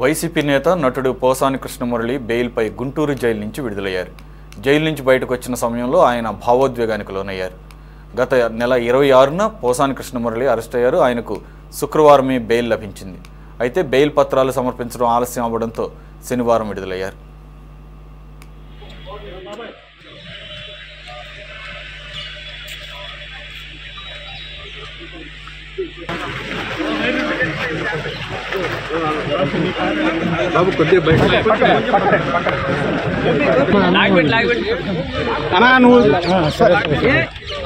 YCP నేత నటుడు పోసాని కృష్ణమురళి బెయిల్పై గుంటూరు జైలు నుంచి విడుదలయ్యారు. జైలు నుంచి బయటకు వచ్చిన సమయంలో ఆయన భావోద్వేగానికి లోనయ్యారు. గత నెల 26న పోసాని కృష్ణమురళి అరెస్ట్ అయ్యారు. ఆయనకు శుక్రవారమే బెయిల్ లభించింది. అయితే బెయిల్ పత్రాలు సమర్పించడం ఆలస్యం అవ్వడంతో శనివారం విడుదలయ్యారు. బాబు కొద్దిగా బయట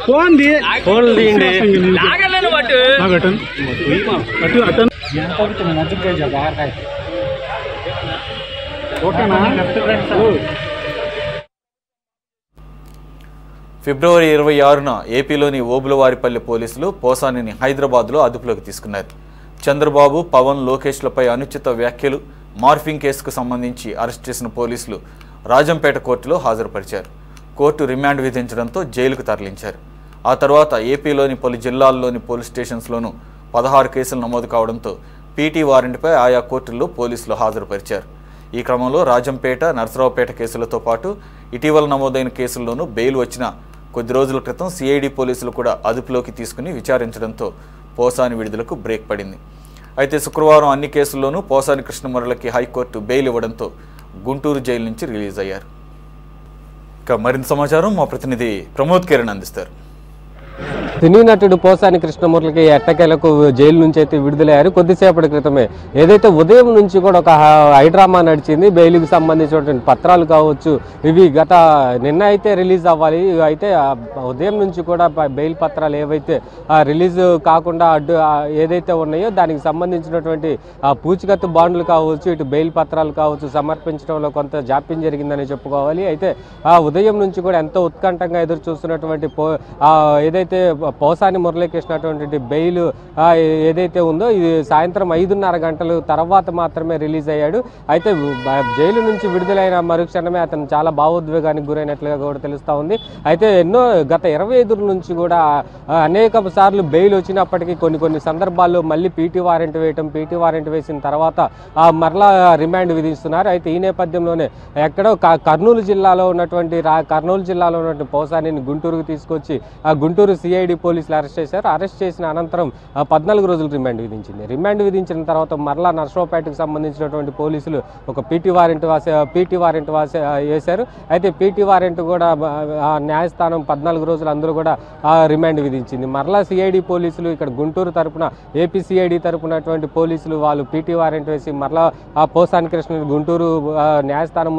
ఫోన్ తీయండి. ఫిబ్రవరి 26న ఏపీలోని ఓబులవారిపల్లి పోలీసులు పోసానిని హైదరాబాద్లో అదుపులోకి తీసుకున్నారు. చంద్రబాబు, పవన్, లోకేష్లపై అనుచిత వ్యాఖ్యలు, మార్ఫింగ్ కేసుకు సంబంధించి అరెస్ట్ చేసిన పోలీసులు రాజంపేట కోర్టులో హాజరుపరిచారు. కోర్టు రిమాండ్ విధించడంతో జైలుకు తరలించారు. ఆ తర్వాత ఏపీలోని పలు జిల్లాల్లోని పోలీస్ స్టేషన్స్లోనూ 16 కేసులు నమోదు కావడంతో పీటీ వారెంట్పై ఆయా కోర్టుల్లో పోలీసులు హాజరుపరిచారు. ఈ క్రమంలో రాజంపేట, నర్సరావుపేట కేసులతో పాటు ఇటీవల నమోదైన కేసుల్లోనూ బెయిల్ వచ్చిన కొద్ది రోజుల క్రితం సిఐడి పోలీసులు కూడా అదుపులోకి తీసుకుని విచారించడంతో పోసాని విడుదలకు బ్రేక్ పడింది. అయితే శుక్రవారం అన్ని కేసుల్లోనూ పోసాని కృష్ణమురళికి హైకోర్టు బెయిల్ ఇవ్వడంతో గుంటూరు జైలు నుంచి రిలీజ్ అయ్యారు. ఇక మరింత సమాచారం మా ప్రతినిధి ప్రమోద్ కిరణ్ అందిస్తారు. సినీ నటుడు పోసాని కృష్ణమురళికి ఎట్టకేలకు జైలు నుంచి అయితే విడుదలయ్యారు. కొద్దిసేపటి క్రితమే ఏదైతే ఉదయం నుంచి కూడా ఒక హైడ్రామా నడిచింది. బెయిల్కి సంబంధించినటువంటి పత్రాలు కావచ్చు, ఇవి నిన్న అయితే రిలీజ్ అవ్వాలి. అయితే ఉదయం నుంచి కూడా బెయిల్ పత్రాలు ఏవైతే రిలీజ్ కాకుండా ఏదైతే ఉన్నాయో దానికి సంబంధించినటువంటి పూచికత్తు బాండ్లు కావచ్చు, ఇటు బెయిల్ పత్రాలు కావచ్చు సమర్పించడంలో కొంత జాప్యం జరిగిందని చెప్పుకోవాలి. అయితే ఉదయం నుంచి కూడా ఎంతో ఉత్కంఠంగా ఎదురు చూస్తున్నటువంటి ఏదైతే పోసాని మురళీకృష్ణ అటువంటి బెయిల్ ఏదైతే ఉందో ఇది సాయంత్రం 5:30 గంటల తర్వాత మాత్రమే రిలీజ్ అయ్యాడు. అయితే జైలు నుంచి విడుదలైన మరుక్షణమే అతను చాలా భావోద్వేగానికి గురైనట్లుగా కూడా తెలుస్తూ ఉంది. అయితే గత 25 నుంచి కూడా అనేక సార్లు బెయిల్ వచ్చినప్పటికీ కొన్ని సందర్భాల్లో మళ్ళీ పీటీ వారెంట్ వేసిన తర్వాత మరలా రిమాండ్ విధిస్తున్నారు. అయితే ఈ నేపథ్యంలోనే ఎక్కడో కర్నూలు జిల్లాలో ఉన్నటువంటి పోసానిని గుంటూరుకు తీసుకొచ్చి గుంటూరు సిఐడి పోలీసులు అరెస్ట్ చేశారు. అరెస్ట్ చేసిన అనంతరం 14 రోజులు రిమాండ్ విధించింది. రిమాండ్ విధించిన తర్వాత మరలా నర్సరావుపేటకు సంబంధించినటువంటి పోలీసులు ఒక పీటీ వారెంట్ వేశారు. అయితే పీటీ వారెంట్ కూడా న్యాయస్థానం 14 రోజులు అందరూ కూడా రిమాండ్ విధించింది. మరలా సిఐడి పోలీసులు ఇక్కడ గుంటూరు తరపున ఏపీ సిఐడి తరపునటువంటి పోలీసులు వాళ్ళు పీటీ వారెంట్ వేసి మరలా పోసాని కృష్ణ గుంటూరు న్యాయస్థానం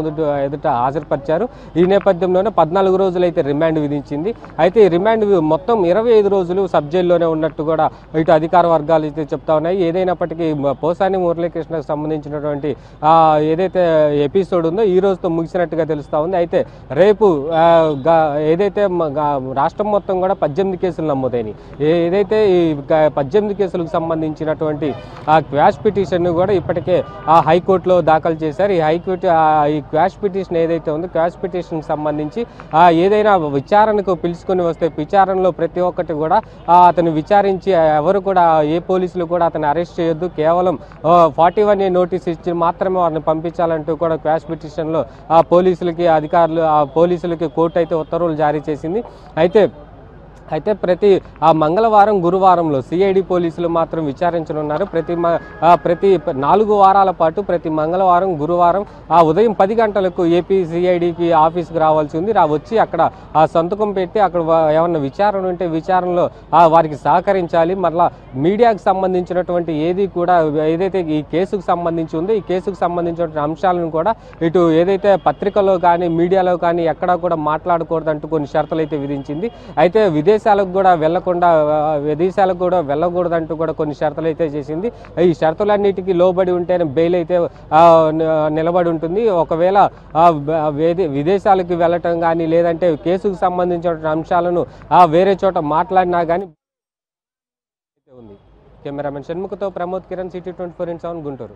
ఎదుట హాజరుపరిచారు. ఈ నేపథ్యంలోనే 14 రోజులు అయితే రిమాండ్ విధించింది. అయితే ఈ రిమాండ్ మొత్తం 25 రోజులు సబ్ జైల్లోనే ఉన్నట్టు కూడా ఇటు అధికార వర్గాలు అయితే చెప్తా ఉన్నాయి. ఏదైనప్పటికీ పోసాని మురళీకృష్ణకు సంబంధించినటువంటి ఏదైతే ఎపిసోడ్ ఉందో ఈ రోజుతో ముగిసినట్టుగా తెలుస్తూ ఉంది. అయితే రేపు ఏదైతే రాష్ట్రం మొత్తం కూడా 18 కేసులు నమోదైనవి. ఏదైతే ఈ 18 కేసులకు సంబంధించినటువంటి క్వాష్ పిటిషన్ కూడా ఇప్పటికే హైకోర్టులో దాఖలు చేశారు. ఈ క్వాష్ పిటిషన్ ఏదైతే ఉందో క్వాష్ పిటిషన్కి సంబంధించి ఏదైనా విచారణకు పిలుచుకొని వస్తే విచారణలో ప్రతి ఒక్కటి కూడా అతను విచారించి ఎవరు కూడా ఏ పోలీసులు కూడా అతను అరెస్ట్ చేయొద్దు, కేవలం 41A నోటీస్ ఇచ్చి మాత్రమే వారిని పంపించాలంటూ కూడా క్వాష్ పిటిషన్లో పోలీసులకి కోర్టు అయితే ఉత్తర్వులు జారీ చేసింది. అయితే ప్రతి మంగళవారం, గురువారంలో సిఐడి పోలీసులు మాత్రం విచారించనున్నారు. ప్రతి 4 వారాల పాటు ప్రతి మంగళవారం, గురువారం ఉదయం 10 గంటలకు ఏపీ సిఐడికి ఆఫీస్కి రావాల్సి ఉంది. వచ్చి అక్కడ సంతకం పెట్టి అక్కడ ఏమన్నా విచారణ ఉంటే విచారణలో వారికి సహకరించాలి. మరలా మీడియాకు సంబంధించినటువంటి ఏది కూడా ఏదైతే ఈ కేసుకు సంబంధించి ఉందో ఈ కేసుకు సంబంధించినటువంటి అంశాలను కూడా ఇటు ఏదైతే పత్రికలో కానీ మీడియాలో కానీ ఎక్కడా కూడా మాట్లాడకూడదంటూ కొన్ని షరతులు అయితే విధించింది. అయితే విదేశాలకు కూడా వెళ్ళకూడదంటూ కూడా కొన్ని షరతులు అయితే చేసింది. ఈ షరతులన్నిటికీ లోబడి ఉంటేనే బెయిల్ అయితే నిలబడి ఉంటుంది. ఒకవేళ విదేశాలకు వెళ్ళటం కానీ లేదంటే కేసుకు సంబంధించిన అంశాలను వేరే చోట మాట్లాడినా కానీ ఉంది. కెమెరామెన్ షణ్ముఖతో ప్రమోద్ కిరణ్, సిటీ 24/7 గుంటూరు.